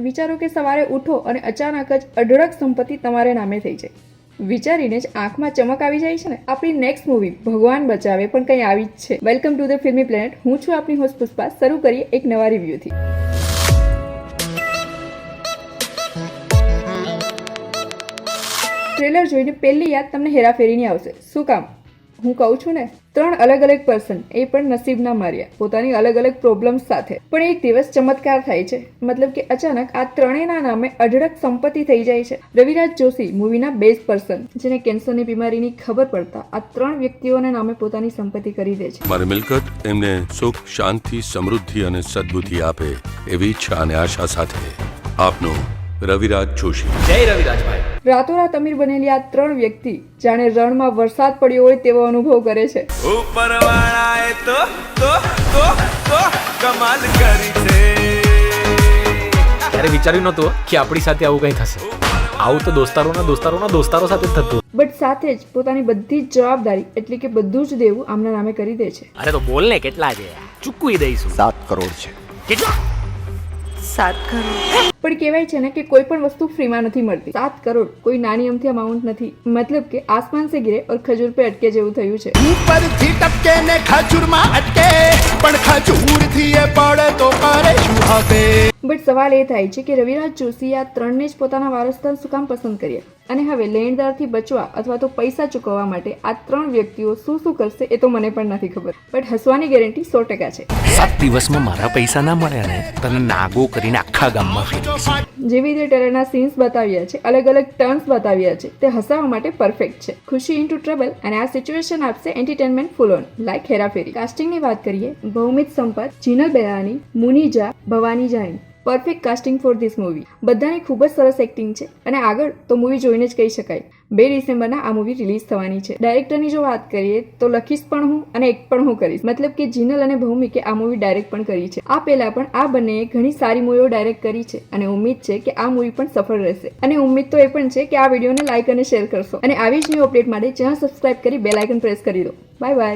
વિચારો કે સવારે ઉઠો અને અચાનક જ અઢળક સંપત્તિ તમારે નામે થઈ જાય. વિચારીને જ આંખમાં ચમક આવી જાય છે ને. આપણી નેક્સ્ટ મૂવી ભગવાન બચાવે પણ કંઈ આવી જ છે. વેલકમ ટુ ધ ફિલ્મી પ્લેનેટ. હું છું આપની હોસ્ટ પુષ્પા. શરૂ કરીએ એક નવા રિવ્યુથી. ટ્રેલર જોઈને પહેલી યાદ તમને હેરાફેરીની આવશે. શું કામ? હું કહું છું ને, 3 અલગ અલગ પર્સન, એ પણ નસીબના માર્યા, પોતાની અલગ અલગ પ્રોબ્લેમ્સ સાથે. પણ એક દિવસ ચમત્કાર થાય છે. મતલબ કે અચાનક આ ત્રણેયના નામે અઢળક સંપત્તિ થઈ જાય છે. રવિરાજ જોશી મૂવીના બેઝ પર્સન, જેને કેન્સરની બીમારીની ખબર પડતા આ 3 વ્યક્તિઓને નામે પોતાની સંપત્તિ કરી દે છે. મારી મિલકત એમને સુખ, શાંતિ, સમૃદ્ધિ અને સદબુદ્ધિ આપે એવી ઈચ્છા અને આશા સાથે આપનો રવિરાજ જોશી. જય રવિરાજભાઈ. રાતોરાત અમીર બનેલી આ 3 વ્યક્તિ જાણે રણમાં વરસાદ પડ્યો હોય તેવો અનુભવ કરે છે. ઉપરવાળાએ તો કમાલ કરી છે. ત્યારે વિચાર્યું નહોતું કે આપણી સાથે આવું કંઈ થશે. આવું તો દોસ્તારો સાથે જ થતું. બટ સાથે જ પોતાની બધી જ જવાબદારી એટલે કે બધું જ દેવું આમના નામે કરી દે છે. અરે તો બોલ ને, કેટલા છે? ચૂકવી દઈશું. 7 કરોડ છે. કેટલા? 7 કરોડ. પણ કહેવાય છે ને કે કોઈ પણ વસ્તુ ફ્રીમાં નથી મળતી. 7 કરોડ કોઈ નાની અમથી અમાઉન્ટ નથી. મતલબ કે આસમાન સે ગિરે ઓર ખજૂર पे અટકે જેવું થયું છે. ઉપરથી ટપકે ને ખજૂરમાં અટકે, પણ ખજૂરથી એ પડે તો કરે શું હવે? બટ સવાલ એ થાય છે કે રવિરાજ જોશી આ 3ને જ પોતાના વારસદાર શું કામ પસંદ કર્યા? અને હવે લેણદારથી બચવા અથવા તો પૈસા ચૂકવવા માટે આ 3 વ્યક્તિઓ શું કરશે એ તો મને પણ નથી ખબર. બટ હસવાની ગેરંટી 100% છે. 7 દિવસમાં મારા પૈસા ના મળ્યા ને, તને નાગો કરીને આખા ગામમાં ફેરવીશ. જેવી રીતે ટ્રેલરના સીન્સ બતાવ્યા છે, અલગ અલગ ટર્ન્સ બતાવ્યા છે, તે હસાવવા માટે પરફેક્ટ છે. ખુશી ઇન્ટુ ટ્રબલ અને આ સિચ્યુએશન આપશે એન્ટરટેનમેન્ટ ફૂલ ઓન લાઈક હેરાફેરી. કાસ્ટિંગની વાત કરીએ, Bhaumit Sampat, Jinal Belani, Munija, Bhavani Jani. Perfect casting for this movie. બધાની ખૂબ જ સરસ એક્ટિંગ છે અને આગળ તો મૂવી જોઈને જ કહી શકાય. 2 ડિસેમ્બરના આ મૂવી રિલીઝ થવાની છે. ડાયરેક્ટરની જો વાત કરીએ તો લખીશ પણ હું અને એક પણ હું કરીશ. મતલબ કે જીનલ અને ભૌમિકે આ મૂવી ડાયરેક્ટ પણ કરી છે. આ પહેલા પણ આ બંનેએ ઘણી સારી મૂવીઓ ડાયરેક્ટ કરી છે અને ઉમ્મીદ છે કે આ મૂવી પણ સફળ રહેશે. અને ઉમ્મીદ તો એ પણ છે કે આ વિડીયોને લાઈક અને શેર કરશો અને આવી જ ન્યૂ અપડેટ માટે ચેનલ સબસ્ક્રાઇબ કરી બેલ આઇકન પ્રેસ કરી દો. Bye bye.